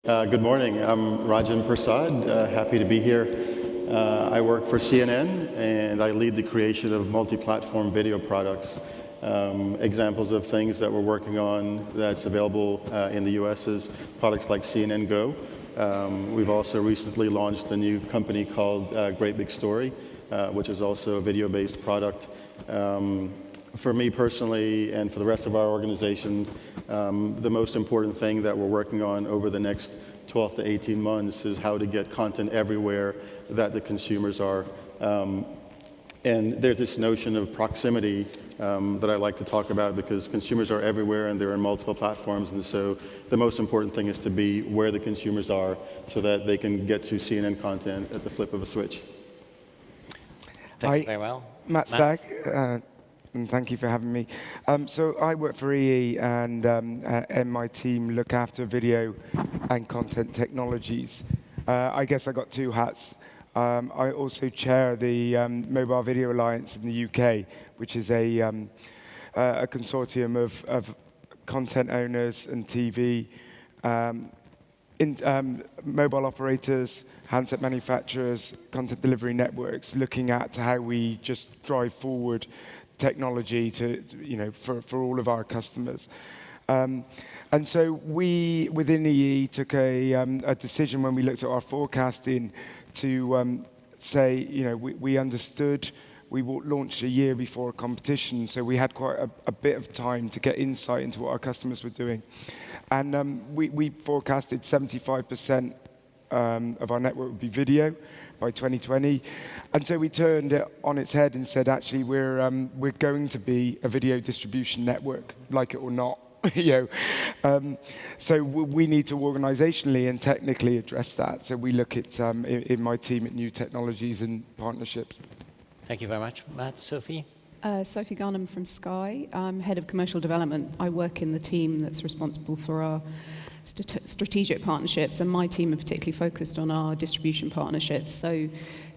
Good morning. I'm Rajin Persaud. Happy to be here. I work for CNN, and I lead the creation of multi-platform video products. Examples of things that we're working on that's available in the US is products like CNN Go. We've also recently launched a new company called Great Big Story, which is also a video-based product. For me personally, and for the rest of our organization, the most important thing that we're working on over the next 12 to 18 months is how to get content everywhere that the consumers are. And there's this notion of proximity that I like to talk about because consumers are everywhere and they're in multiple platforms. And so the most important thing is to be where the consumers are so that they can get to CNN content at the flip of a switch. Thank you very well. Matt Stagg. And thank you for having me. So I work for EE, and my team look after video and content technologies. I guess I got two hats. I also chair the Mobile Video Alliance in the UK, which is a consortium of content owners and TV, mobile operators, handset manufacturers, content delivery networks, looking at how we just drive forward technology to, for all of our customers. And so we, within EE, took a decision when we looked at our forecasting to say, we understood we launched a year before a competition, so we had quite a bit of time to get insight into what our customers were doing. And we forecasted 75% of our network would be video by 2020. And so we turned it on its head and said, actually, we're going to be a video distribution network, like it or not. So we need to organizationally and technically address that. So we look at, in my team, at new technologies and partnerships. Thank you very much. Matt, Sophie? Sophie Garnham from Sky. I'm head of commercial development. I work in the team that's responsible for our strategic partnerships, and my team are particularly focused on our distribution partnerships. So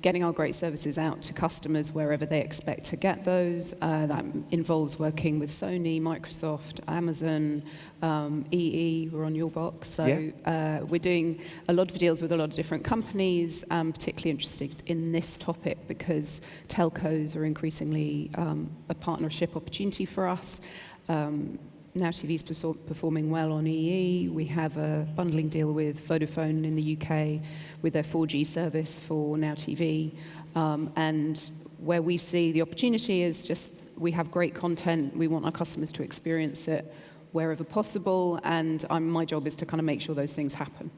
getting our great services out to customers wherever they expect to get those. That involves working with Sony, Microsoft, Amazon, EE, we're on your box. So yeah. We're doing a lot of deals with a lot of different companies. I'm particularly interested in this topic because telcos are increasingly a partnership opportunity for us. Now TV is performing well on EE. We have a bundling deal with Vodafone in the UK with their 4G service for Now TV. And where we see the opportunity is just we have great content. We want our customers to experience it wherever possible. And my job is to kind of make sure those things happen.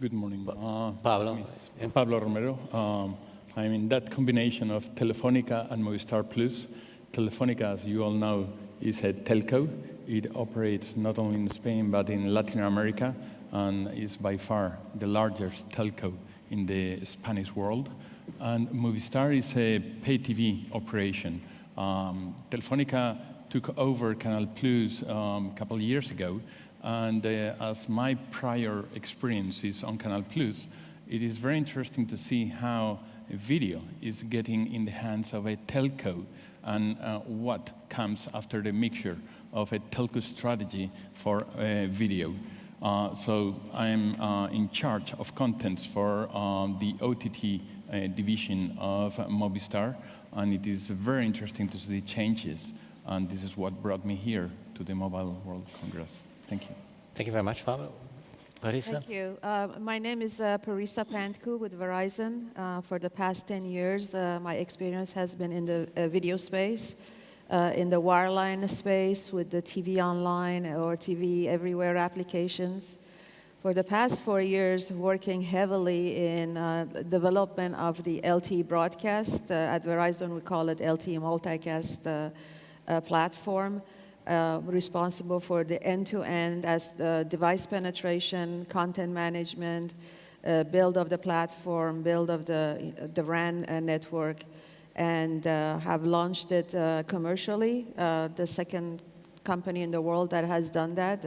Good morning. Pablo. I'm Pablo Romero. I'm in that combination of Telefonica and Movistar Plus. Telefonica, as you all know, is a telco. It operates not only in Spain, but in Latin America, and is by far the largest telco in the Spanish world. And Movistar is a pay TV operation. Telefonica took over Canal Plus a couple of years ago, and as my prior experience is on Canal Plus, it is very interesting to see how video is getting in the hands of a telco and what comes after the mixture of a telco strategy for video. So I'm in charge of contents for the OTT division of Movistar, and it is very interesting to see the changes, and this is what brought me here to the Mobile World Congress. Thank you. Thank you very much, Pablo. Parissa? Thank you. My name is Parissa Pandkhou with Verizon. For the past 10 years, my experience has been in the video space, in the wireline space with the TV online or TV everywhere applications. For the past 4 years, working heavily in development of the LTE-Broadcast. At Verizon, we call it LTE-Multicast platform. Responsible for the end-to-end as device penetration, content management, build of the platform, build of the RAN network, and have launched it commercially, the second company in the world that has done that,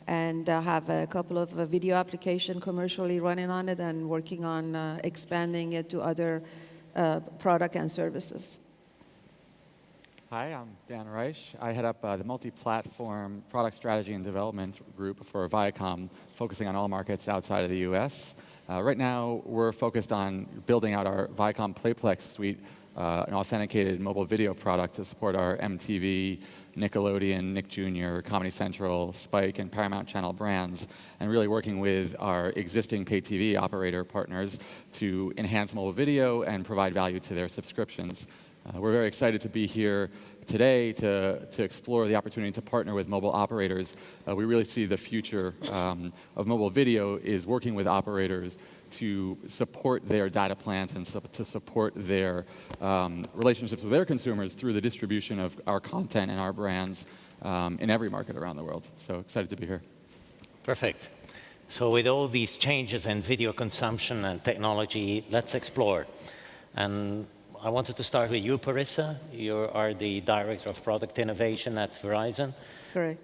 and have a couple of video applications commercially running on it and working on expanding it to other products and services. Hi, I'm Dan Reich. I head up the multi-platform product strategy and development group for Viacom, focusing on all markets outside of the US. Right now, we're focused on building out our Viacom Playplex suite, an authenticated mobile video product to support our MTV, Nickelodeon, Nick Jr., Comedy Central, Spike, and Paramount Channel brands, and really working with our existing pay TV operator partners to enhance mobile video and provide value to their subscriptions. We're very excited to be here today to explore the opportunity to partner with mobile operators. We really see the future of mobile video is working with operators to support their data plans and to support their relationships with their consumers through the distribution of our content and our brands in every market around the world. So excited to be here. Perfect. So with all these changes in video consumption and technology, let's explore. And I wanted to start with you, Parissa. You are the Director of Product Innovation at Verizon. Correct.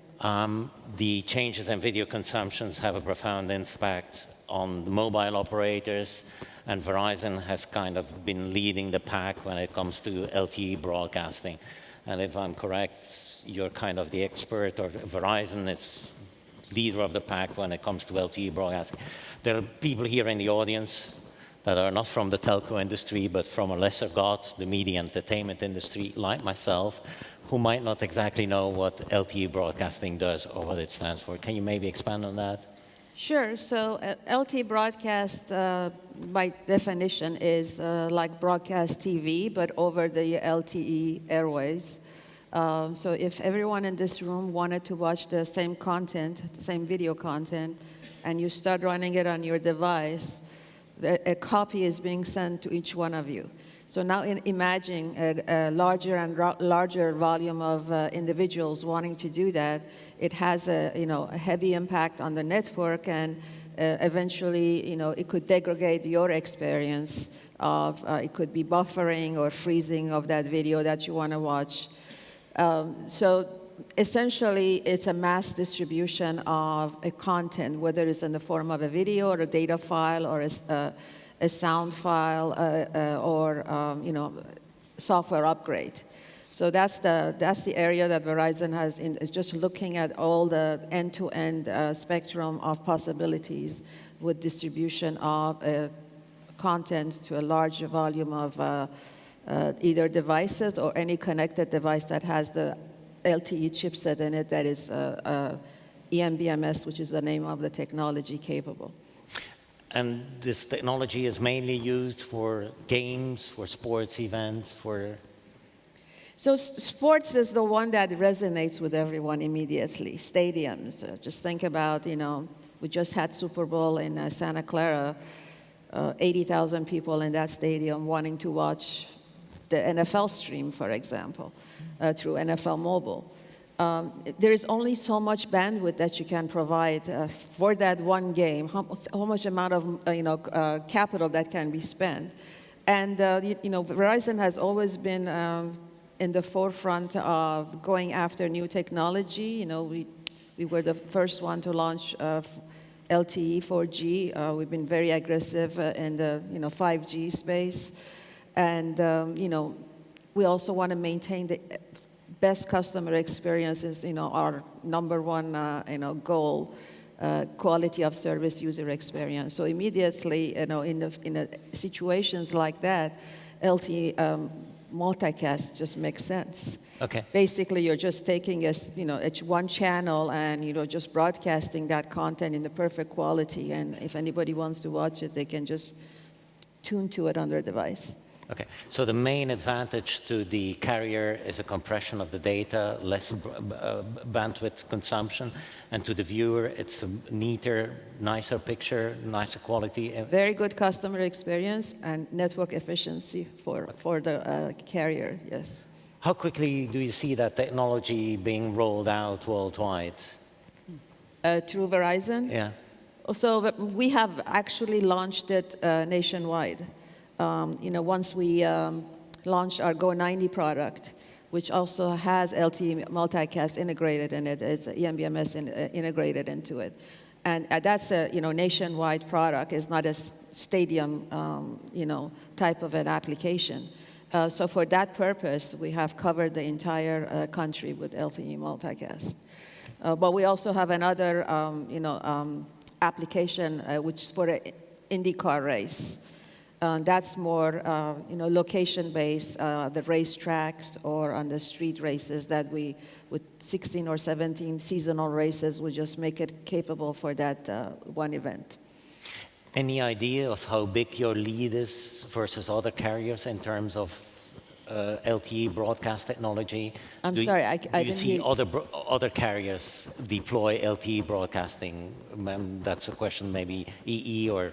The changes in video consumptions have a profound impact on the mobile operators, and Verizon has kind of been leading the pack when it comes to LTE broadcasting. And if I'm correct, you're kind of the expert, or Verizon is leader of the pack when it comes to LTE broadcasting. There are people here in the audience that are not from the telco industry, but from a lesser god, the media entertainment industry, like myself, who might not exactly know what LTE broadcasting does or what it stands for. Can you maybe expand on that? Sure. So LTE broadcast, by definition, is like broadcast TV, but over the LTE airways. So if everyone in this room wanted to watch the same content, the same video content, and you start running it on your device, a copy is being sent to each one of you. So now imagine a larger and larger volume of individuals wanting to do that. It has a heavy impact on the network, and eventually it could degrade your experience of it could be buffering or freezing of that video that you want to watch. So essentially, it's a mass distribution of a content, whether it's in the form of a video or a data file or a sound file or software upgrade. So that's the area that Verizon has is just looking at all the end-to-end spectrum of possibilities with distribution of content to a large volume of either devices or any connected device that has the LTE chipset in it that is eMBMS, which is the name of the technology capable. And this technology is mainly used for games, for sports events, for... So sports is the one that resonates with everyone immediately. Stadiums, just think about, we just had Super Bowl in Santa Clara, 80,000 people in that stadium wanting to watch the NFL stream, for example, through NFL Mobile. There is only so much bandwidth that you can provide for that one game, how much amount of capital that can be spent. And Verizon has always been in the forefront of going after new technology. We were the first one to launch LTE 4G. We've been very aggressive in the 5G space. And we also want to maintain the best customer experiences, our number one goal, quality of service user experience. So immediately, in situations like that, LTE multicast just makes sense. Okay. Basically, you're just taking one channel and just broadcasting that content in the perfect quality. And if anybody wants to watch it, they can just tune to it on their device. Okay, so the main advantage to the carrier is a compression of the data, less bandwidth consumption, and to the viewer, it's a neater, nicer picture, nicer quality. Very good customer experience and network efficiency for the carrier, yes. How quickly do you see that technology being rolled out worldwide? Through Verizon? Yeah. So we have actually launched it nationwide. Once we launched our Go 90 product, which also has LTE multicast integrated in it, it's eMBMS integrated into it. And that's a nationwide product. It's not a stadium type of an application. So for that purpose, we have covered the entire country with LTE multicast. But we also have another, application which is for an IndyCar race. That's more, location-based, the racetracks or on the street races that we, with 16 or 17 seasonal races, we just make it capable for that one event. Any idea of how big your lead is versus other carriers in terms of LTE broadcast technology? I'm sorry, I do didn't you see hear. other carriers deploy LTE broadcasting? That's a question maybe EE or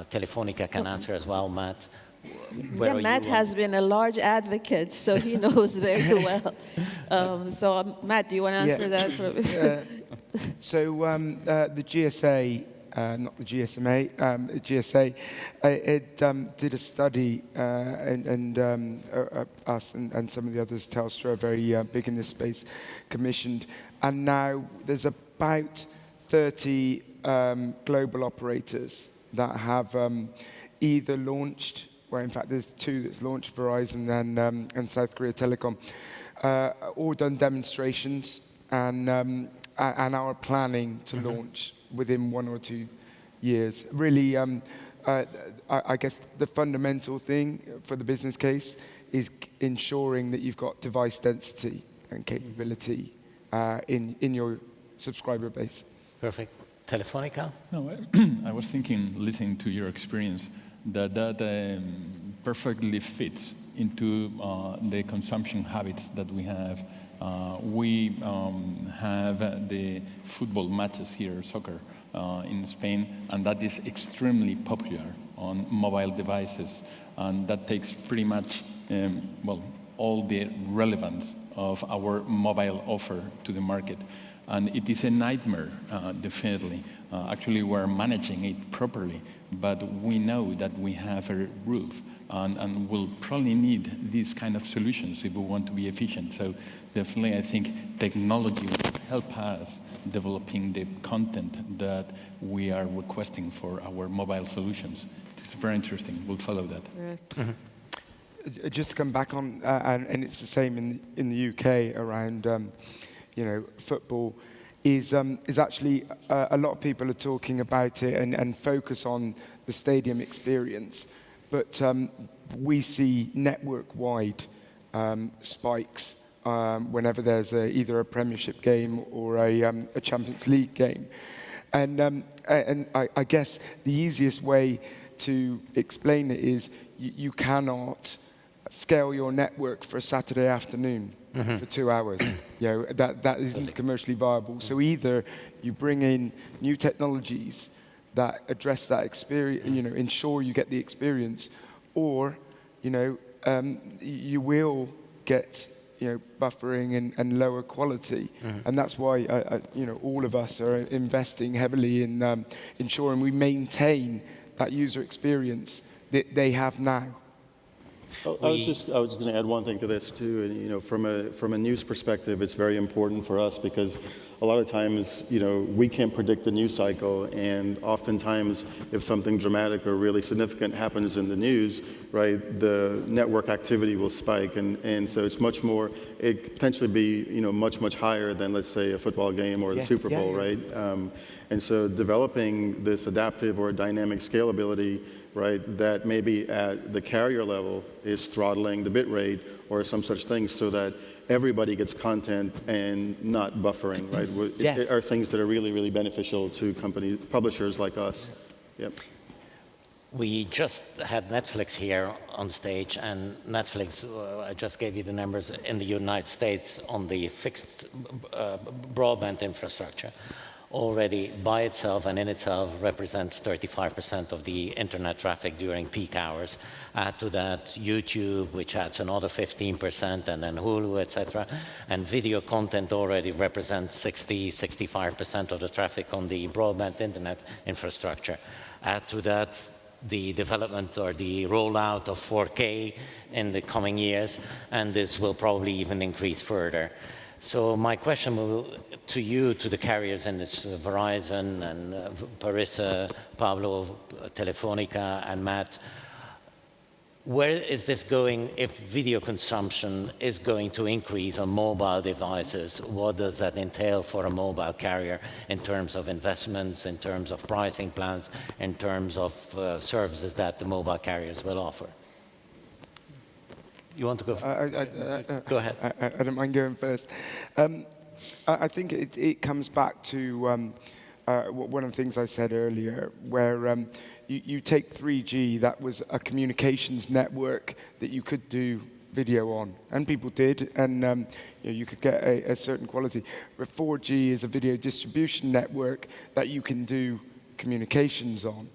Telefonica can answer as well, Matt. Yeah, Matt has been a large advocate, so he knows very well. Matt, do you want to answer that? So the GSA, not the GSMA, GSA, it did a study, and us and some of the others, Telstra, are very big in this space, commissioned. And now there's about 30 global operators that have either launched, well, in fact, there's 2 that's launched, Verizon and South Korea Telecom, all done demonstrations and are planning to launch within 1 or 2 years. Really, I guess the fundamental thing for the business case is ensuring that you've got device density and capability in your subscriber base. Perfect. Telefonica? No, I was thinking, listening to your experience, that perfectly fits into the consumption habits that we have. We have the football matches here, soccer, in Spain, and that is extremely popular on mobile devices. And that takes pretty much, all the relevance of our mobile offer to the market. And it is a nightmare, definitely. Actually, we're managing it properly, but we know that we have a roof, and we'll probably need these kind of solutions if we want to be efficient. So definitely, I think technology will help us developing the content that we are requesting for our mobile solutions. It's very interesting. We'll follow that. Mm-hmm. Just to come back on, and it's the same in the UK around, football, is actually a lot of people are talking about it and focus on the stadium experience, but we see network-wide spikes whenever there's either a Premiership game or a Champions League game, and I guess the easiest way to explain it is you cannot scale your network for a Saturday afternoon for 2 hours. That isn't commercially viable. So either you bring in new technologies that address that experience, ensure you get the experience, or you will get buffering and lower quality, and that's why all of us are investing heavily in ensuring we maintain that user experience that they have now. I was going to add one thing to this too, and from a news perspective, it's very important for us because a lot of times, we can't predict the news cycle, and oftentimes, if something dramatic or really significant happens in the news, right, the network activity will spike, and so it's much more. It could potentially be, much higher than, let's say, a football game or the Super Bowl, right? And so developing this adaptive or dynamic scalability, right, that maybe at the carrier level is throttling the bit rate or some such thing so that everybody gets content and not buffering, right? Are things that are really, really beneficial to companies, publishers like us. Yep. We just had Netflix here on stage, and Netflix, I just gave you the numbers in the United States on the fixed broadband infrastructure. Already by itself and in itself represents 35% of the internet traffic during peak hours. Add to that YouTube, which adds another 15%, and then Hulu, etc. And video content already represents 65% of the traffic on the broadband internet infrastructure. Add to that the development or the rollout of 4K in the coming years, and this will probably even increase further. So my question to you, to the carriers, and it's Verizon and Parissa, Pablo, Telefonica, and Matt, Where is this going if video consumption is going to increase on mobile devices? What does that entail for a mobile carrier in terms of investments, in terms of pricing plans, in terms of services that the mobile carriers will offer? You want to go? Go ahead. I don't mind going first. I think it comes back to one of the things I said earlier, where you take 3G, that was a communications network that you could do video on, and people did, and you could get a certain quality. But 4G is a video distribution network that you can do communications on,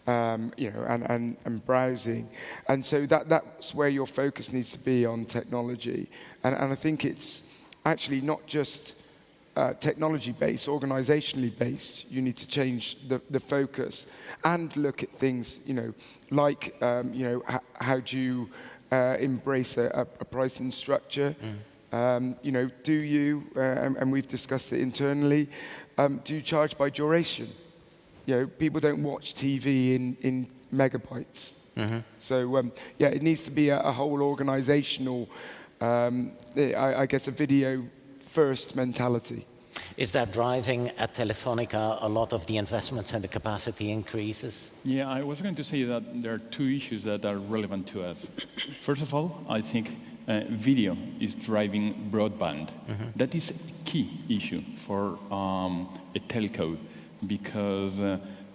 and browsing, and so that's where your focus needs to be on technology, and I think it's actually not just technology-based, organizationally based. You need to change the focus and look at things, like how do you embrace a pricing structure? Do you, and we've discussed it internally, do you charge by duration? People don't watch TV in megabytes. So it needs to be a whole organizational, I guess, a video-first mentality. Is that driving at Telefonica a lot of the investments and the capacity increases? Yeah, I was going to say that there are two issues that are relevant to us. First of all, I think video is driving broadband. That is a key issue for a telco, because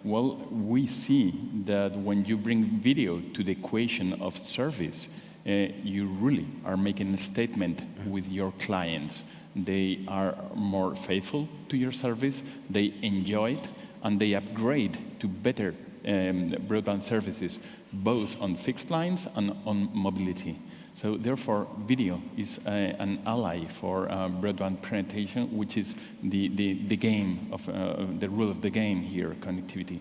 we see that when you bring video to the equation of service, you really are making a statement with your clients. They are more faithful to your service, they enjoy it, and they upgrade to better broadband services, both on fixed lines and on mobility. So therefore, video is an ally for broadband penetration, which is the game of the rule of the game here, connectivity.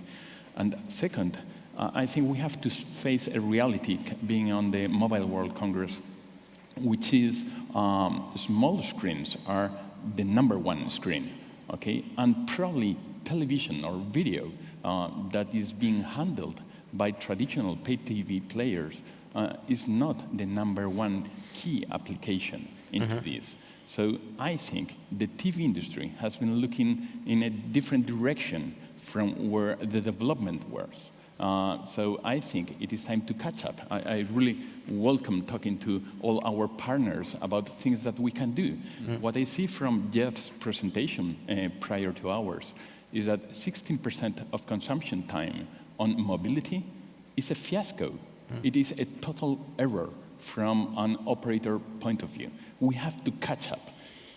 And second, I think we have to face a reality, being on the Mobile World Congress, which is small screens are the #1 screen, okay? And probably television or video that is being handled by traditional pay TV players is not the #1 key application into this. So I think the TV industry has been looking in a different direction from where the development was. So I think it is time to catch up. I really welcome talking to all our partners about things that we can do. What I see from Jeff's presentation prior to ours is that 16% of consumption time on mobility is a fiasco. It is a total error from an operator point of view. We have to catch up.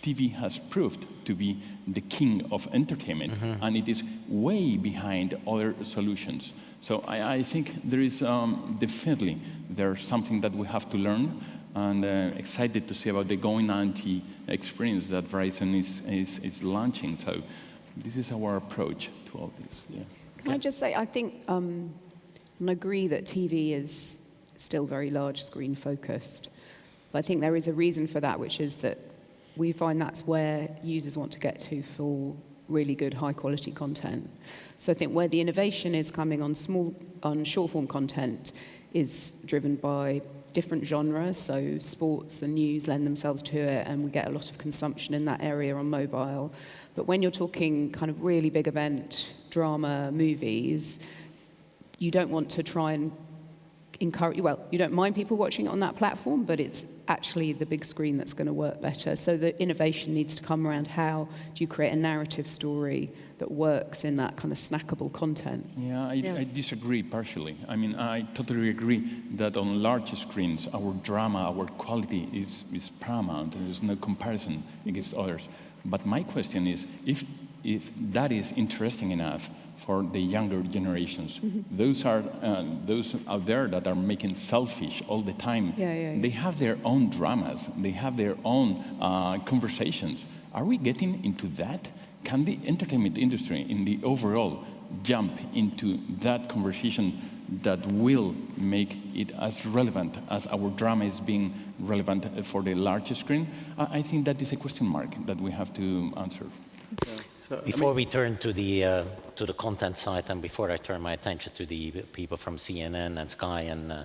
TV has proved to be the king of entertainment, and it is way behind other solutions. So I think there is definitely there's something that we have to learn, and excited to see about the Going 90 experience that Verizon is launching. So this is our approach to all this. Yeah. Can I just say, I think, and I agree that TV is still very large screen focused, but I think there is a reason for that, which is that we find that's where users want to get to for really good high quality content. So I think where the innovation is coming on short form content is driven by different genres, so sports and news lend themselves to it, and we get a lot of consumption in that area on mobile. But when you're talking kind of really big event, drama, movies, you don't want to try and encourage, well, you don't mind people watching it on that platform, but it's actually the big screen that's going to work better. So the innovation needs to come around how do you create a narrative story that works in that kind of snackable content. Yeah, I disagree partially. I mean, I totally agree that on large screens, our drama, our quality is paramount, and there's no comparison against others. But my question is, if that is interesting enough for the younger generations, those out there that are making selfish all the time, they have their own dramas, they have their own conversations. Are we getting into that? Can the entertainment industry in the overall jump into that conversation that will make it as relevant as our drama is being relevant for the larger screen? I think that is a question mark that we have to answer. So, Before we turn to the content side, and before I turn my attention to the people from CNN and Sky and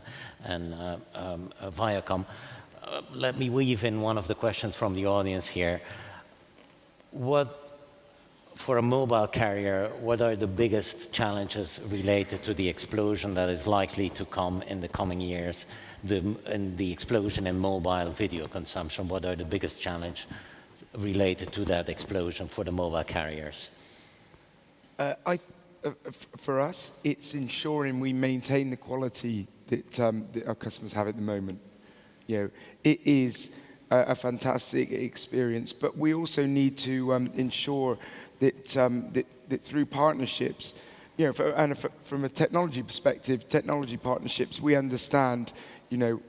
Viacom, let me weave in one of the questions from the audience here. For a mobile carrier, what are the biggest challenges related to the explosion that is likely to come in the coming years, and the explosion in mobile video consumption? What are the biggest challenges related to that explosion for the mobile carriers? For us, it's ensuring we maintain the quality that our customers have at the moment. It is a fantastic experience, but we also need to ensure that through partnerships, from a technology perspective, technology partnerships, we understand,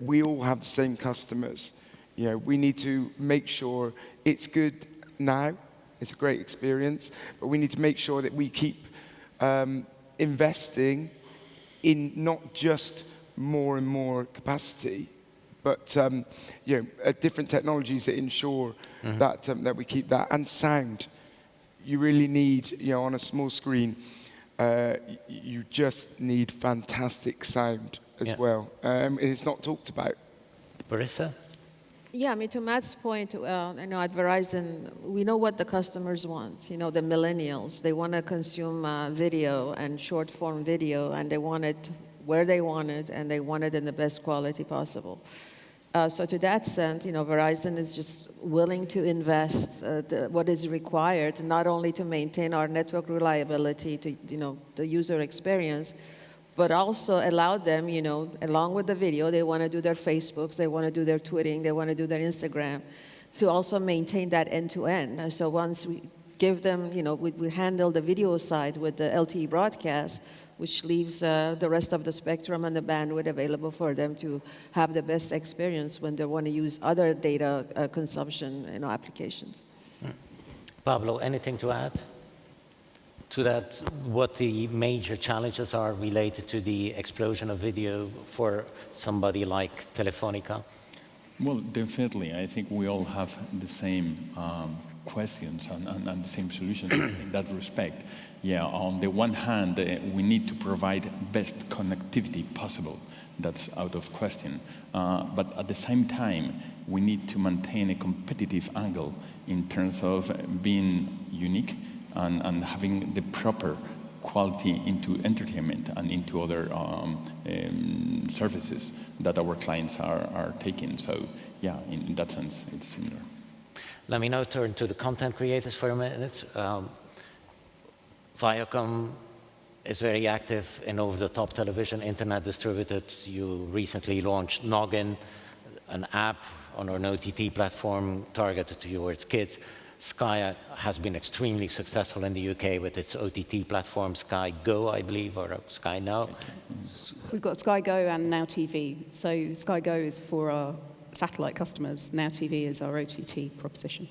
we all have the same customers. We need to make sure it's good now, it's a great experience, but we need to make sure that we keep investing in not just more and more capacity, but different technologies that ensure that we keep that. And sound, you really need, on a small screen, you just need fantastic sound as well. It's not talked about. Parissa? Yeah, to Matt's point, I know at Verizon, we know what the customers want. The millennials, they want to consume video and short-form video, and they want it where they want it, and they want it in the best quality possible. So to that sense, Verizon is just willing to invest what is required, not only to maintain our network reliability, to the user experience, but also allow them, along with the video, they want to do their Facebooks, they want to do their tweeting, they want to do their Instagram, to also maintain that end-to-end. So once we give them, we handle the video side with the LTE-Broadcast, which leaves the rest of the spectrum and the bandwidth available for them to have the best experience when they want to use other data consumption applications. Pablo, anything to add to that? What the major challenges are related to the explosion of video for somebody like Telefonica? Well, definitely. I think we all have the same questions and the same solutions in that respect. Yeah, on the one hand, we need to provide best connectivity possible. That's out of question. But at the same time, we need to maintain a competitive angle in terms of being unique and having the proper quality into entertainment and into other services that our clients are taking. So yeah, in that sense, it's similar. Let me now turn to the content creators for a minute. Viacom is very active in over-the-top television, internet distributed. You recently launched Noggin, an app on an OTT platform targeted towards kids. Sky has been extremely successful in the UK with its OTT platform, Sky Go, I believe, or Sky Now. We've got Sky Go and Now TV. So Sky Go is for our satellite customers. Now TV is our OTT proposition.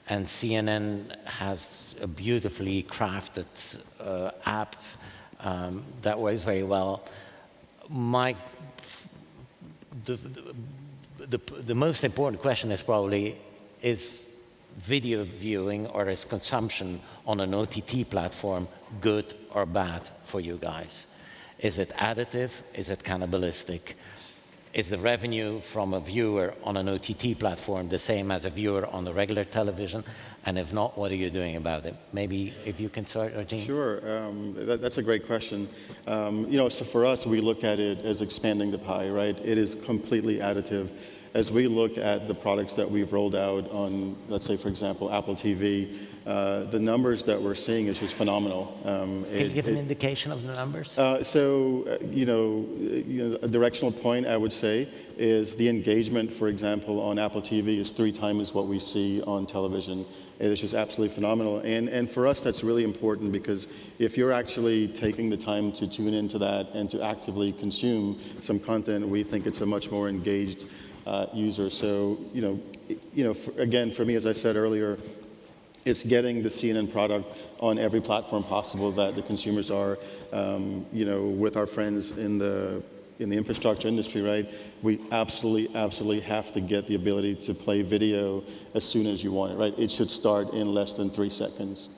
And CNN has a beautifully crafted app that works very well. The most important question is probably, is video viewing or is consumption on an OTT platform good or bad for you guys? Is it additive? Is it cannibalistic? Is the revenue from a viewer on an OTT platform the same as a viewer on the regular television? And if not, what are you doing about it? Maybe if you can start, Rajin. Sure, that's a great question. So for us, we look at it as expanding the pie, right? It is completely additive. As we look at the products that we've rolled out on, let's say, for example, Apple TV, the numbers that we're seeing is just phenomenal. Can you give an indication of the numbers? A directional point, I would say, is the engagement, for example, on Apple TV is 3 times what we see on television. It is just absolutely phenomenal. And for us, that's really important because if you're actually taking the time to tune into that and to actively consume some content, we think it's a much more engaged user. So, again, for me, as I said earlier, it's getting the CNN product on every platform possible that the consumers are, with our friends in the in the infrastructure industry, right? We absolutely have to get the ability to play video as soon as you want it, right? It should start in less than 3 seconds.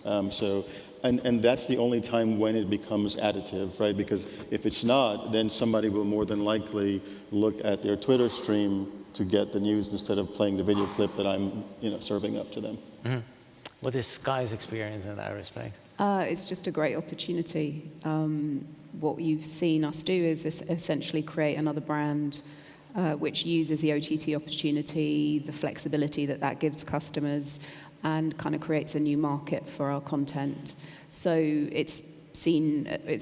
And that's the only time when it becomes additive, right? Because if it's not, then somebody will more than likely look at their Twitter stream to get the news instead of playing the video clip that I'm, serving up to them. Mm-hmm. What is Sky's experience in that respect? It's just a great opportunity. What you've seen us do is essentially create another brand which uses the OTT opportunity, the flexibility that gives customers, and kind of creates a new market for our content. So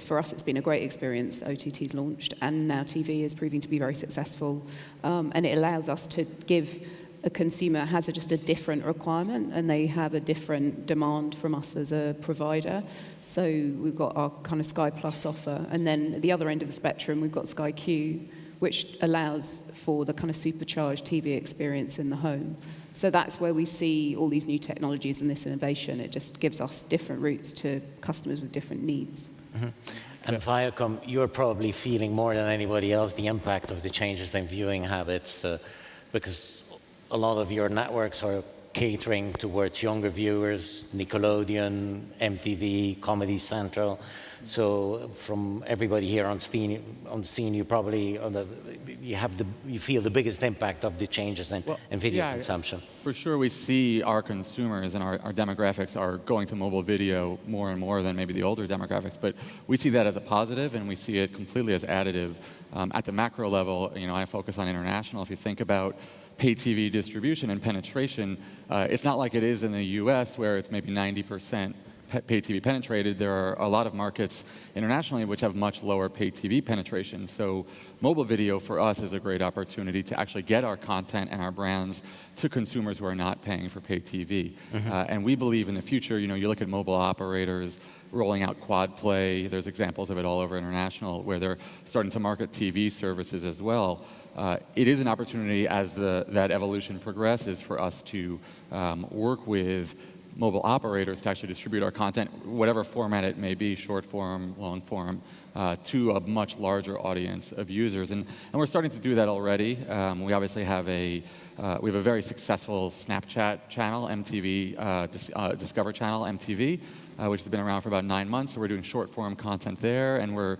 for us, it's been a great experience. OTT's launched, and now TV is proving to be very successful, and it allows us to give a consumer has just a different requirement, and they have a different demand from us as a provider. So we've got our kind of Sky Plus offer, and then at the other end of the spectrum, we've got Sky Q, which allows for the kind of supercharged TV experience in the home. So that's where we see all these new technologies and this innovation. It just gives us different routes to customers with different needs. Mm-hmm. And Viacom, you're probably feeling more than anybody else the impact of the changes in viewing habits, because a lot of your networks are catering towards younger viewers, Nickelodeon, MTV, Comedy Central. So from everybody here on the scene, you probably you feel the biggest impact of the changes in video consumption. For sure, we see our consumers and our demographics are going to mobile video more and more than maybe the older demographics, but we see that as a positive, and we see it completely as additive. At the macro level, I focus on international. If you think about pay TV distribution and penetration, it's not like it is in the US where it's maybe 90% pay TV penetrated. There are a lot of markets internationally which have much lower pay TV penetration. So mobile video for us is a great opportunity to actually get our content and our brands to consumers who are not paying for pay TV. Mm-hmm. And we believe in the future, you look at mobile operators rolling out quad play. There's examples of it all over international where they're starting to market TV services as well. It is an opportunity as that evolution progresses for us to work with mobile operators to actually distribute our content, whatever format it may be, short form, long form, to a much larger audience of users. And we're starting to do that already. We obviously have we have a very successful Snapchat channel, MTV, Discover channel, MTV, which has been around for about 9 months. So we're doing short form content there, and we're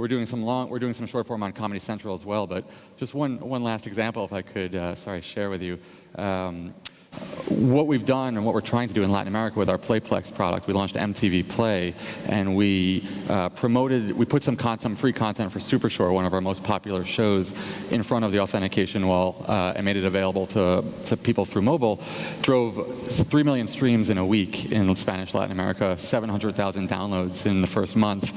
doing some short form on Comedy Central as well. But just one last example, if I could, share with you. What we've done and what we're trying to do in Latin America with our Playplex product, we launched MTV Play, and we put some free content for Super Shore, one of our most popular shows, in front of the authentication wall and made it available to people through mobile. Drove 3 million streams in a week in Spanish Latin America, 700,000 downloads in the first month.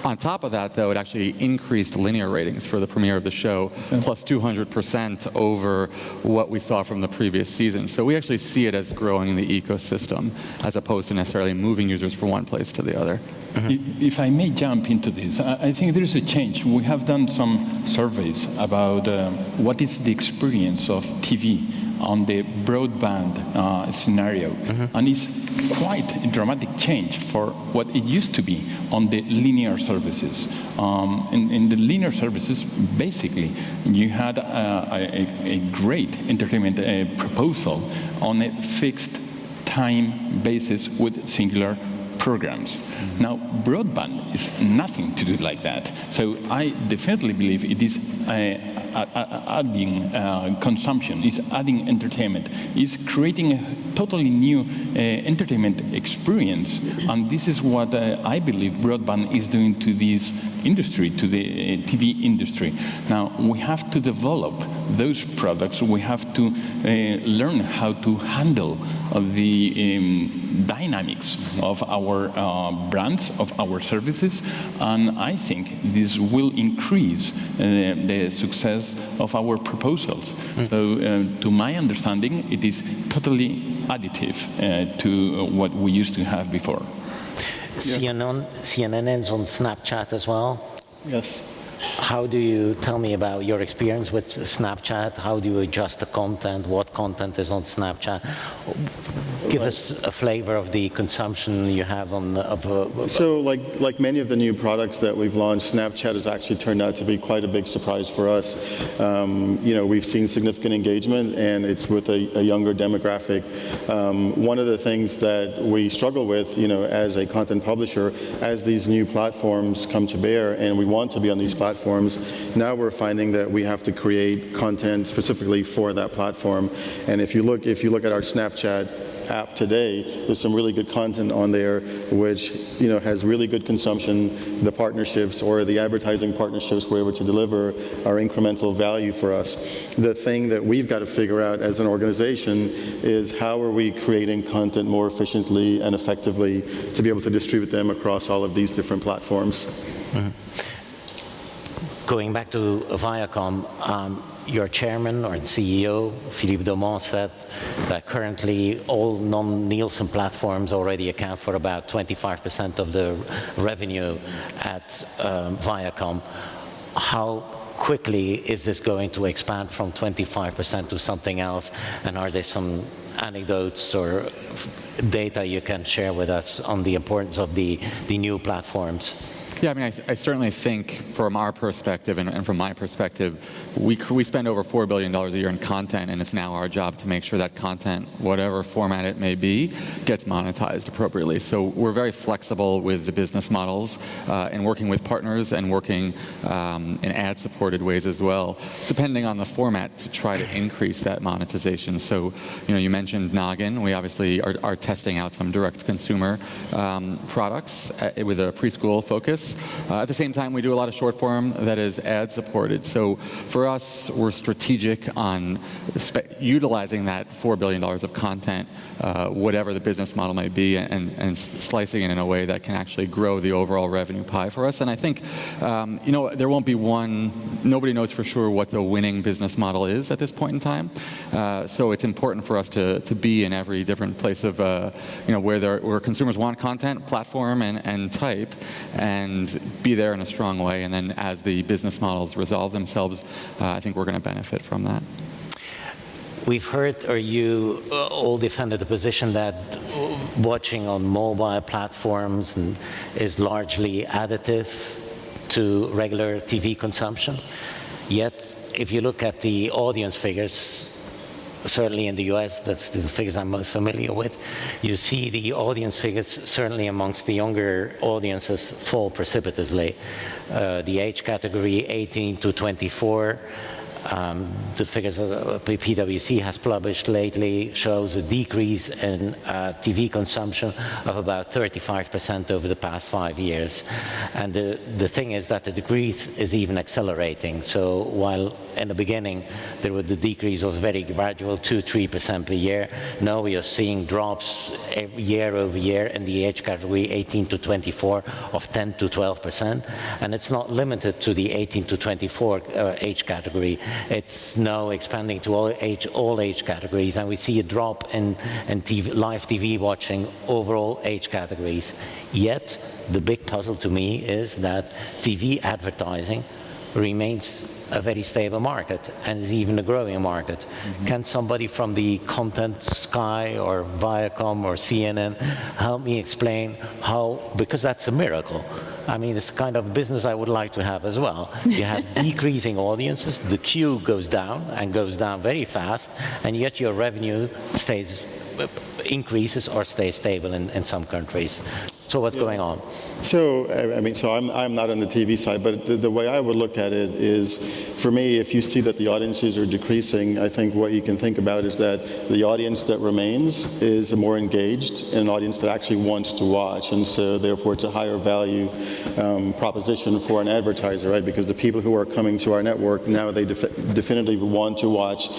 On top of that, though, it actually increased linear ratings for the premiere of the show, plus 200% over what we saw from the previous season. So we actually see it as growing the ecosystem, as opposed to necessarily moving users from one place to the other. Mm-hmm. If I may jump into this, I think there is a change. We have done some surveys about what is the experience of TV on the broadband scenario. Mm-hmm. And it's quite a dramatic change for what it used to be on the linear services. In the linear services, basically, you had a great entertainment proposal on a fixed time basis with singular programs. Mm-hmm. Now, broadband is nothing to do like that. So I definitely believe it is adding consumption, is adding entertainment, is creating a totally new entertainment experience. And this is what I believe broadband is doing to this industry, to the TV industry. Now, we have to develop those products. We have to learn how to handle the dynamics of our brands, of our services, and I think this will increase the success of our proposals. Mm. So, to my understanding, it is totally additive to what we used to have before. CNN is on Snapchat as well. Yes. How do you tell me about your experience with Snapchat? How do you adjust the content? What content is on Snapchat? Give us a flavor of the consumption you have on. So, like many of the new products that we've launched, Snapchat has actually turned out to be quite a big surprise for us. We've seen significant engagement, and it's with a younger demographic. One of the things that we struggle with, as a content publisher, as these new platforms come to bear, and we want to be on these platforms, now we're finding that we have to create content specifically for that platform. And if you look at our Snapchat app today, there's some really good content on there which has really good consumption. The partnerships or the advertising partnerships we're able to deliver are incremental value for us. The thing that we've got to figure out as an organization is how are we creating content more efficiently and effectively to be able to distribute them across all of these different platforms. Mm-hmm. Going back to Viacom, your chairman or the CEO, Philippe Daumont, said that currently all non-Nielsen platforms already account for about 25% of the revenue at Viacom. How quickly is this going to expand from 25% to something else? And are there some anecdotes or data you can share with us on the importance of the new platforms? Yeah, I mean, I certainly think from our perspective and from my perspective, we spend over $4 billion a year in content, and it's now our job to make sure that content, whatever format it may be, gets monetized appropriately. So we're very flexible with the business models and working with partners and working in ad-supported ways as well, depending on the format to try to increase that monetization. So, you mentioned Noggin. We obviously are testing out some direct-to-consumer products with a preschool focus. At the same time, we do a lot of short form that is ad-supported. So for us, we're strategic on utilizing that $4 billion of content, whatever the business model may be, and slicing it in a way that can actually grow the overall revenue pie for us. And I think, there won't be one, nobody knows for sure what the winning business model is at this point in time. So it's important for us to be in every different place of, where consumers want content, platform, and type, and be there in a strong way. And then as the business models resolve themselves, I think we're going to benefit from that. We've heard, or you all defended the position that watching on mobile platforms is largely additive to regular TV consumption. Yet, if you look at the audience figures, certainly in the US, that's the figures I'm most familiar with, you see the audience figures, certainly amongst the younger audiences, fall precipitously. The age category, 18 to 24, the figures that PwC has published lately shows a decrease in TV consumption of about 35% over the past 5 years. And the thing is that the decrease is even accelerating. So while in the beginning the decrease was very gradual, 2-3% per year, now we are seeing drops year over year in the age category 18 to 24 of 10 to 12%. And it's not limited to the 18 to 24 age category. It's now expanding to all age categories, and we see a drop in live TV watching overall age categories. Yet, the big puzzle to me is that TV advertising remains a very stable market and is even a growing market. Mm-hmm. Can somebody from the content Sky or Viacom or CNN help me explain how, because that's a miracle. I mean, it's the kind of business I would like to have as well. You have decreasing audiences, the queue goes down and goes down very fast, and yet your revenue increases or stays stable in some countries. So what's going on? So, I'm not on the TV side, but the way I would look at it is, for me, if you see that the audiences are decreasing, I think what you can think about is that the audience that remains is a more engaged, an audience that actually wants to watch, and so therefore it's a higher value proposition for an advertiser, right? Because the people who are coming to our network now, they definitively want to watch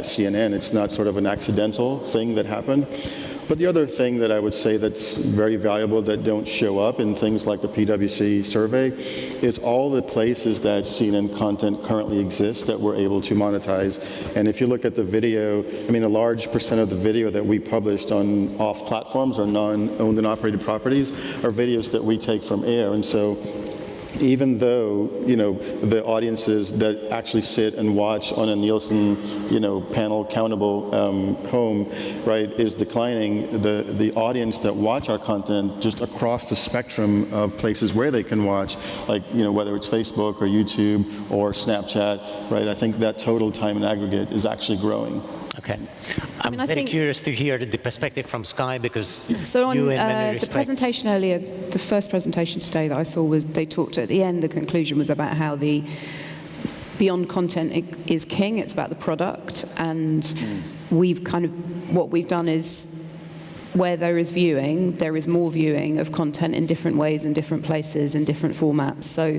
CNN. It's not sort of an accidental thing that happened. But the other thing that I would say that's very valuable that don't show up in things like the PwC survey is all the places that CNN content currently exists that we're able to monetize. And if you look at the video, a large percent of the video that we published on off platforms or non-owned and operated properties are videos that we take from air. And so even though, the audiences that actually sit and watch on a Nielsen, panel countable home, right, is declining, the audience that watch our content just across the spectrum of places where they can watch, like, whether it's Facebook or YouTube or Snapchat, right, I think that total time in aggregate is actually growing. Okay. I'm very curious to hear the perspective from Sky, because so on you in many respects... the presentation earlier, the first presentation today that I saw was, they talked at the end, the conclusion was about how the beyond content is king, it's about the product, and we've what we've done is, where there is viewing, there is more viewing of content in different ways, in different places, in different formats. So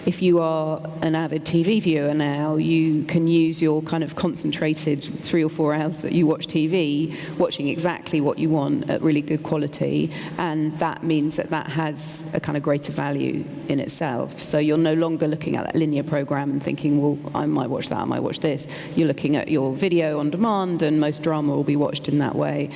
if you are an avid TV viewer now, you can use your kind of concentrated 3 or 4 hours that you watch TV, watching exactly what you want at really good quality, and that means that that has a kind of greater value in itself. So you're no longer looking at that linear program and thinking, well, I might watch that, I might watch this. You're looking at your video on demand, and most drama will be watched in that way.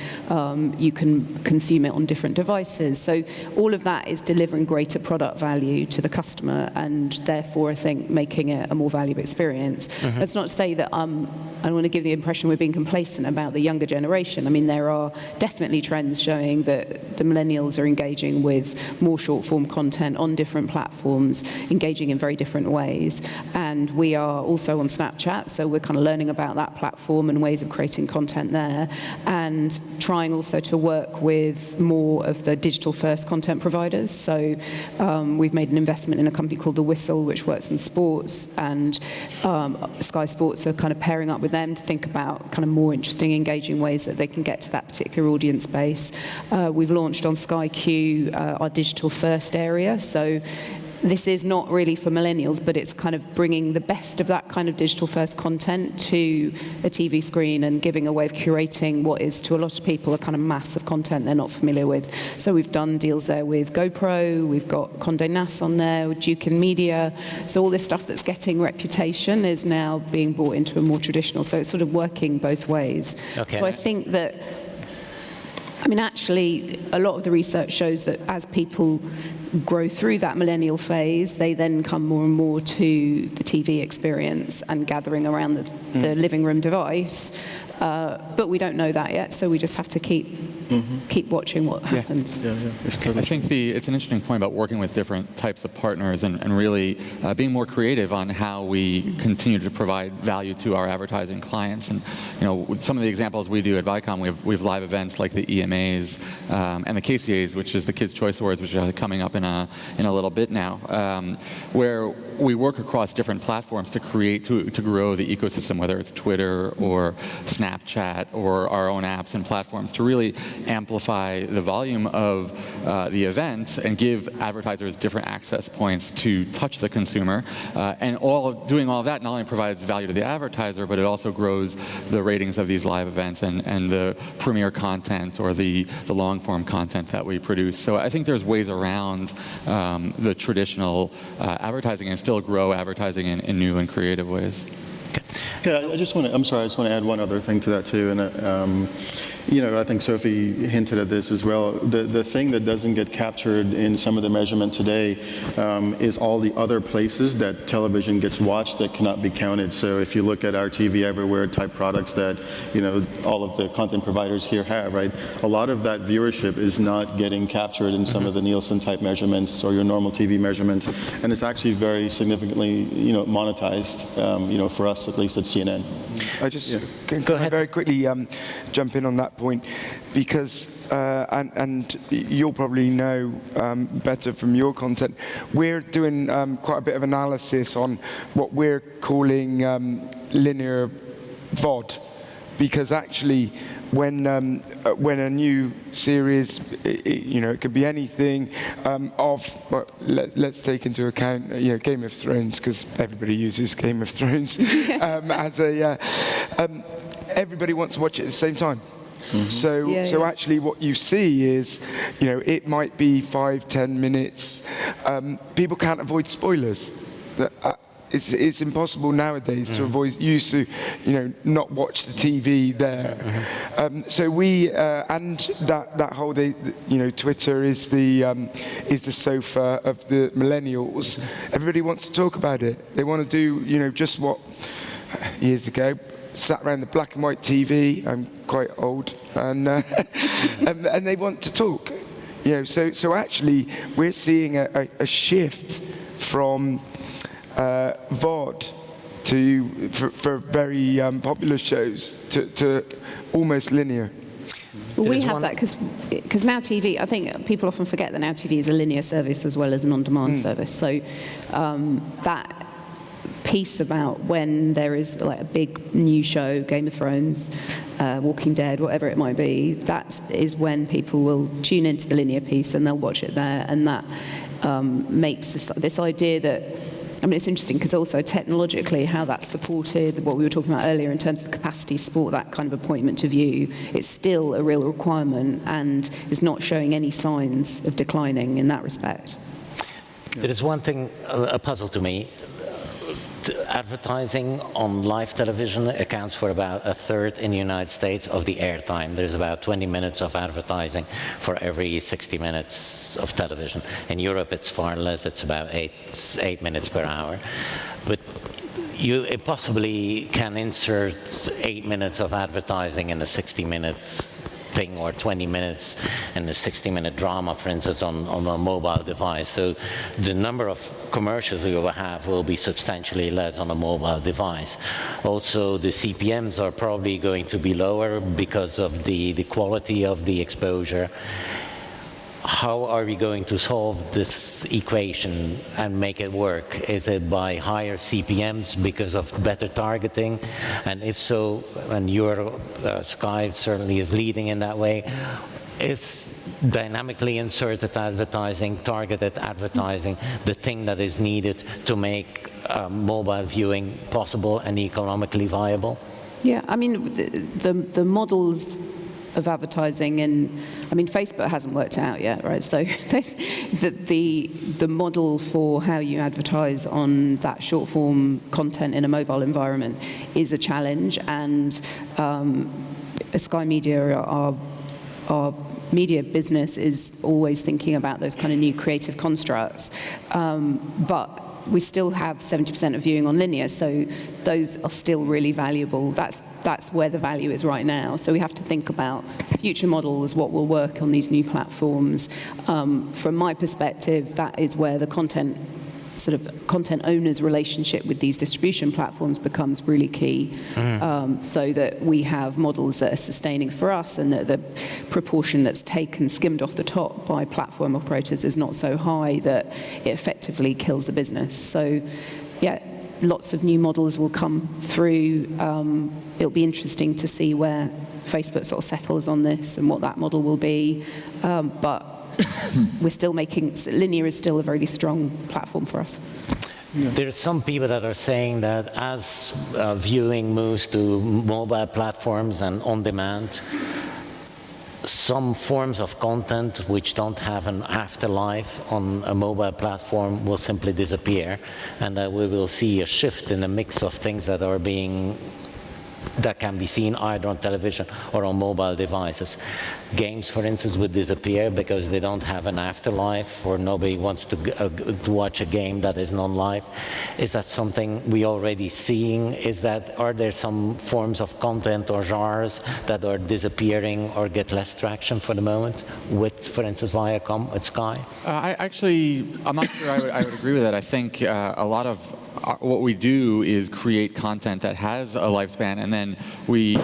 You can consume it on different devices. So all of that is delivering greater product value to the customer, and therefore I think making it a more valuable experience. That's not to say that I don't want to give the impression we're being complacent about the younger generation. I mean, there are definitely trends showing that the millennials are engaging with more short form content on different platforms, engaging in very different ways. And we are also on Snapchat, so we're kind of learning about that platform and ways of creating content there, and trying also to work with more of the digital-first content providers. So we've made an investment in a company called The Whistle, which works in sports, and Sky Sports are kind of pairing up with them to think about kind of more interesting, engaging ways that they can get to that particular audience base. We've launched on Sky Q our digital-first area. So this is not really for millennials, but it's kind of bringing the best of that kind of digital-first content to a TV screen and giving a way of curating what is, to a lot of people, a kind of mass of content they're not familiar with. So we've done deals there with GoPro, we've got Condé Nast on there, with Duke and Media. So all this stuff that's getting reputation is now being brought into a more traditional. So it's sort of working both ways. Okay. So I think that, I mean, actually, a lot of the research shows that as people grow through that millennial phase, they then come more and more to the TV experience and gathering around the living room device. But we don't know that yet, so we just have to keep watching what happens. I think it's an interesting point about working with different types of partners and really being more creative on how we continue to provide value to our advertising clients. And with some of the examples we do at Viacom, we have live events like the EMAs and the KCAs, which is the Kids' Choice Awards, which are coming up in a little bit now, where we work across different platforms to grow the ecosystem, whether it's Twitter or Snapchat or our own apps and platforms, to really amplify the volume of the events and give advertisers different access points to touch the consumer. And doing all of that not only provides value to the advertiser, but it also grows the ratings of these live events and the premiere content or the long-form content that we produce. So I think there's ways around the traditional advertising and still grow advertising in new and creative ways. Yeah, I just want to add one other thing to that too, and I think Sophie hinted at this as well. The thing that doesn't get captured in some of the measurement today is all the other places that television gets watched that cannot be counted. So if you look at our TV Everywhere type products that all of the content providers here have, right? A lot of that viewership is not getting captured in some of the Nielsen type measurements or your normal TV measurements, and it's actually very significantly monetized. For us at least at CNN. I just can very quickly jump in on that point, because and you'll probably know better from your content. We're doing quite a bit of analysis on what we're calling linear VOD, because actually when a new series, it could be anything let's take into account Game of Thrones, because everybody uses Game of Thrones as a everybody wants to watch it at the same time. So actually what you see is, it might be 5-10 minutes. People can't avoid spoilers. it's impossible nowadays to avoid. You used to, not watch the TV there. So we and that whole Twitter is the sofa of the millennials. Everybody wants to talk about it. They want to do just what years ago. Sat around the black and white TV. I'm quite old, and and they want to talk. So actually, we're seeing a shift from VOD for very popular shows to almost linear. Well, we have that because Now TV, I think people often forget that Now TV is a linear service as well as an on-demand service. So that piece about when there is like a big new show, Game of Thrones, Walking Dead, whatever it might be, that is when people will tune into the linear piece and they'll watch it there, and that makes this idea that, it's interesting because also technologically how that's supported, what we were talking about earlier in terms of capacity to support that kind of appointment to view, it's still a real requirement and is not showing any signs of declining in that respect. There is one thing, a puzzle to me. Advertising on live television accounts for about a third in the United States of the airtime. There's about 20 minutes of advertising for every 60 minutes of television. In Europe, it's far less. It's about 8 minutes per hour. But you impossibly can insert 8 minutes of advertising in a 60-minute thing or 20 minutes in a 60-minute drama, for instance, on a mobile device. So the number of commercials you will have will be substantially less on a mobile device. Also, the CPMs are probably going to be lower because of the quality of the exposure. How are we going to solve this equation and make it work? Is it by higher CPMs because of better targeting? And if so, and your Sky certainly is leading in that way, is dynamically inserted advertising, targeted advertising, the thing that is needed to make mobile viewing possible and economically viable? Yeah, the models of advertising, and Facebook hasn't worked it out yet, right? So the model for how you advertise on that short form content in a mobile environment is a challenge, and Sky Media, our media business, is always thinking about those kind of new creative constructs, but we still have 70% of viewing on linear, so those are still really valuable. That's where the value is right now. So we have to think about future models, what will work on these new platforms. From my perspective, that is where the content owner's relationship with these distribution platforms becomes really key, so that we have models that are sustaining for us, and that the proportion that's skimmed off the top by platform operators is not so high that it effectively kills the business. So, yeah, lots of new models will come through. It'll be interesting to see where Facebook sort of settles on this and what that model will be, but we're still linear is still a very strong platform for us. Yeah. There are some people that are saying that as viewing moves to mobile platforms and on demand, some forms of content which don't have an afterlife on a mobile platform will simply disappear, and that we will see a shift in the mix of things that can be seen either on television or on mobile devices. Games, for instance, would disappear because they don't have an afterlife, or nobody wants to watch a game that is non-live. Is that something we already seeing? Are there some forms of content or genres that are disappearing or get less traction for the moment with, for instance, Viacom at Sky? I'm not sure I would agree with that. I think a lot of what we do is create content that has a lifespan, and then we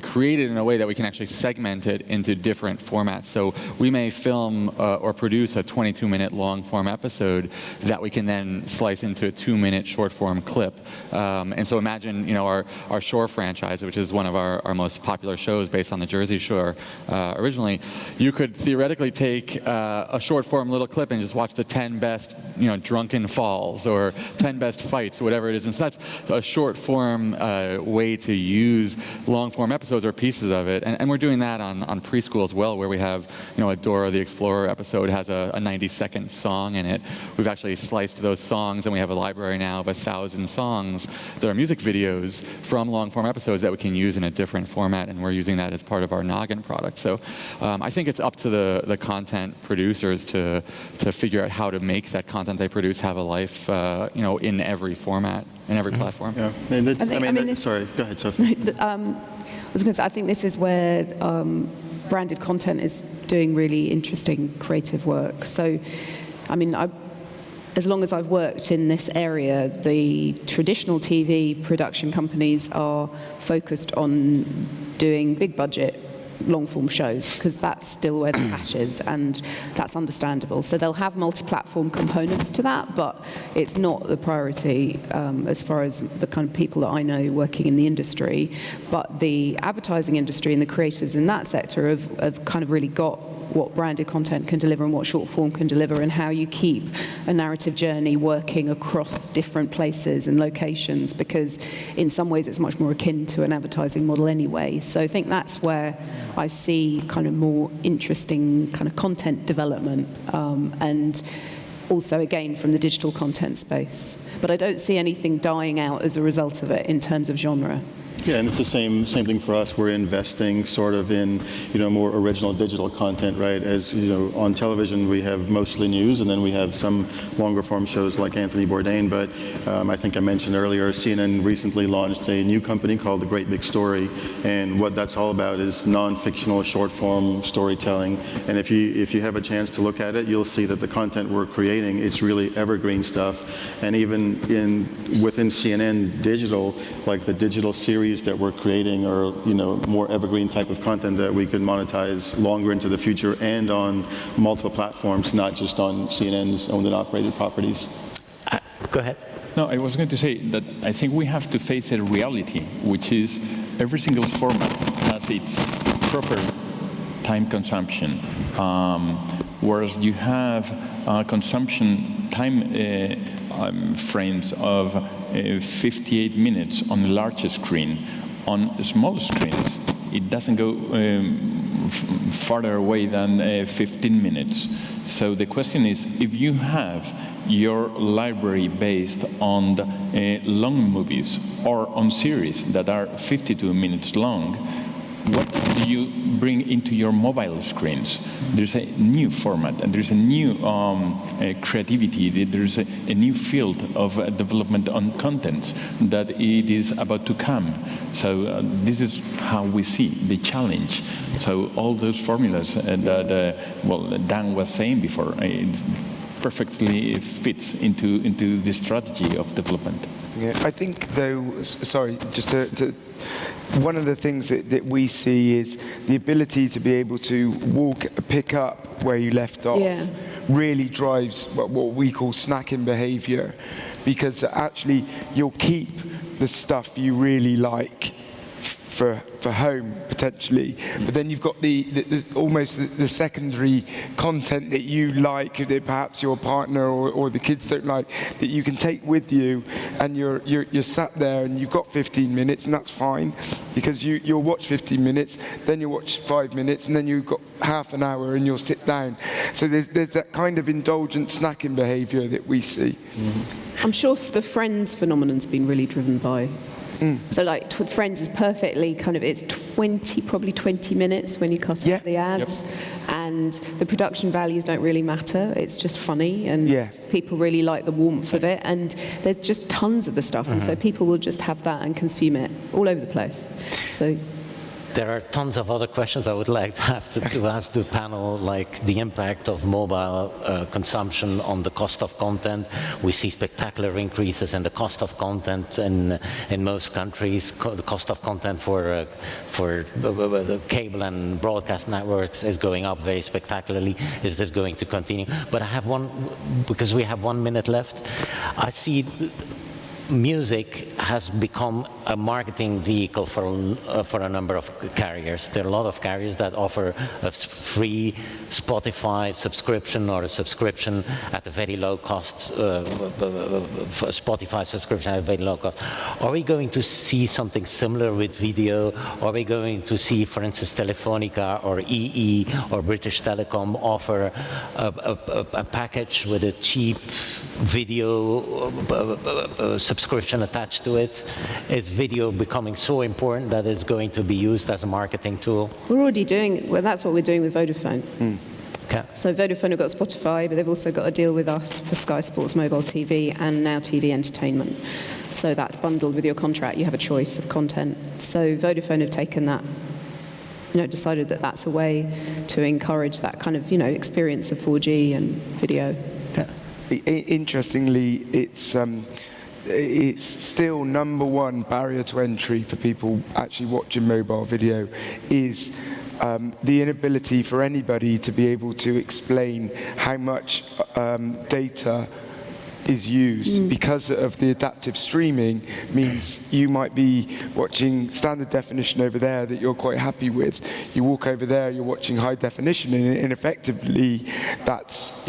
create it in a way that we can actually segment it into different formats. So we may film or produce a 22-minute long-form episode that we can then slice into a 2-minute short-form clip. And so imagine, our Shore franchise, which is one of our most popular shows based on the Jersey Shore originally. You could theoretically take a short-form little clip and just watch the 10 best, drunken falls or 10 best fights, whatever it is. And so that's a short-form way to use long-form episodes or pieces of it, and we're doing that on preschool as well, where we have, a Dora the Explorer episode has a 90-second song in it. We've actually sliced those songs, and we have a library now of 1,000 songs that are music videos from long-form episodes that we can use in a different format, and we're using that as part of our Noggin product. So I think it's up to the content producers to figure out how to make that content they produce have a life, in every format, in every platform. Yeah, sorry, go ahead, Sophie. I was going to say, I think this is where branded content is doing really interesting creative work. So, as long as I've worked in this area, the traditional TV production companies are focused on doing big budget long-form shows, because that's still where the cash is, and that's understandable. So they'll have multi-platform components to that, but it's not the priority as far as the kind of people that I know working in the industry. But the advertising industry and the creatives in that sector have kind of really got what branded content can deliver and what short form can deliver, and how you keep a narrative journey working across different places and locations, because in some ways it's much more akin to an advertising model anyway. So I think that's where I see kind of more interesting kind of content development, and also again from the digital content space. But I don't see anything dying out as a result of it in terms of genre. Yeah, and it's the same thing for us. We're investing sort of in, more original digital content, right? As on television we have mostly news, and then we have some longer form shows like Anthony Bourdain. But I think I mentioned earlier, CNN recently launched a new company called The Great Big Story, and what that's all about is non-fictional short form storytelling. And if you have a chance to look at it, you'll see that the content we're creating, it's really evergreen stuff. And even within CNN digital, like the digital series that we're creating are, more evergreen type of content that we could monetize longer into the future and on multiple platforms, not just on CNN's owned and operated properties. Go ahead. No, I was going to say that I think we have to face a reality, which is every single format has its proper time consumption, whereas you have consumption time frames of 58 minutes on the larger screen. On small screens, it doesn't go farther away than 15 minutes. So the question is, if you have your library based on long movies or on series that are 52 minutes long, what do you bring into your mobile screens? There's a new format, and there's a new creativity. There's a new field of development on content that it is about to come. So this is how we see the challenge. So all those formulas that Dan was saying before, it perfectly fits into the strategy of development. Yeah, I think though, sorry, just to one of the things that we see is the ability to be able to pick up where you left off. Yeah. Really drives what we call snacking behavior, because actually you'll keep the stuff you really like for home potentially, but then you've got the almost the secondary content that you like, that perhaps your partner or the kids don't like, that you can take with you, and you're sat there and you've got 15 minutes, and that's fine, because you'll watch 15 minutes, then you'll watch 5 minutes, and then you've got half an hour and you'll sit down. So there's that kind of indulgent snacking behavior that we see. Mm-hmm. I'm sure the Friends phenomenon's been really driven by. So like Friends is perfectly it's probably 20 minutes when you cut out the ads, and the production values don't really matter. It's just funny, and people really like the warmth of it, and there's just tons of the stuff, and so people will just have that and consume it all over the place. So there are tons of other questions I would like to have to ask the panel, like the impact of mobile consumption on the cost of content. We see spectacular increases in the cost of content in most countries. The cost of content for the cable and broadcast networks is going up very spectacularly. Is this going to continue? But I have one, because we have 1 minute left. I see music has become a marketing vehicle for a number of carriers. There are a lot of carriers that offer a free Spotify subscription or a subscription at a very low cost, Spotify subscription at a very low cost. Are we going to see something similar with video? Are we going to see, for instance, Telefonica or EE or British Telecom offer a package with a cheap video subscription attached to it? Is video becoming so important that it's going to be used as a marketing tool? We're already doing, well, that's what we're doing with Vodafone. Okay. So Vodafone have got Spotify, but they've also got a deal with us for Sky Sports Mobile TV and Now TV Entertainment. So that's bundled with your contract. You have a choice of content. So Vodafone have taken that, decided that that's a way to encourage that kind of, experience of 4G and video. Okay. Interestingly, it's still #1 barrier to entry for people actually watching mobile video is the inability for anybody to be able to explain how much data is used because of the adaptive streaming. Means you might be watching standard definition over there that you're quite happy with. You walk over there, you're watching high definition, and effectively that's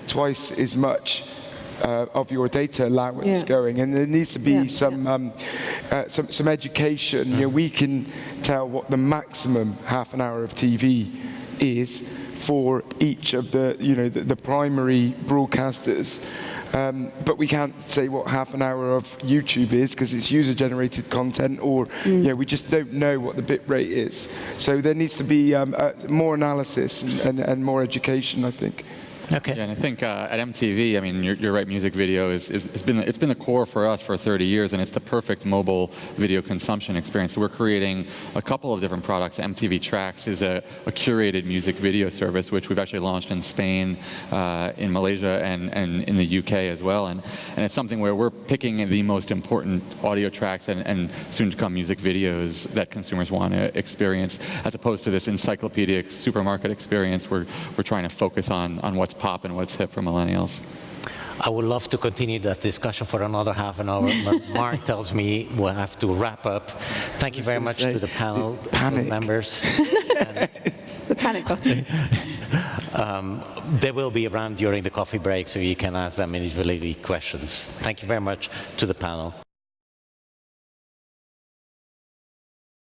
twice as much of your data allowance going, and there needs to be some education. We can tell what the maximum half an hour of TV is for each of the primary broadcasters. But we can't say what half an hour of YouTube is because it's user-generated content, or we just don't know what the bit rate is. So there needs to be more analysis and more education, I think. Okay. Yeah, and I think at MTV, I mean, you're right. Music video it's been the core for us for 30 years, and it's the perfect mobile video consumption experience. So we're creating a couple of different products. MTV Tracks is a curated music video service, which we've actually launched in Spain, in Malaysia, and in the UK as well. And it's something where we're picking the most important audio tracks and soon-to-come music videos that consumers want to experience, as opposed to this encyclopedic supermarket experience. We're trying to focus on what's pop and what's hip for millennials. I would love to continue that discussion for another half an hour, but Mark tells me we'll have to wrap up. Thank you very much to the panel members. The panic button. They will be around during the coffee break, so you can ask them individually questions. Thank you very much to the panel.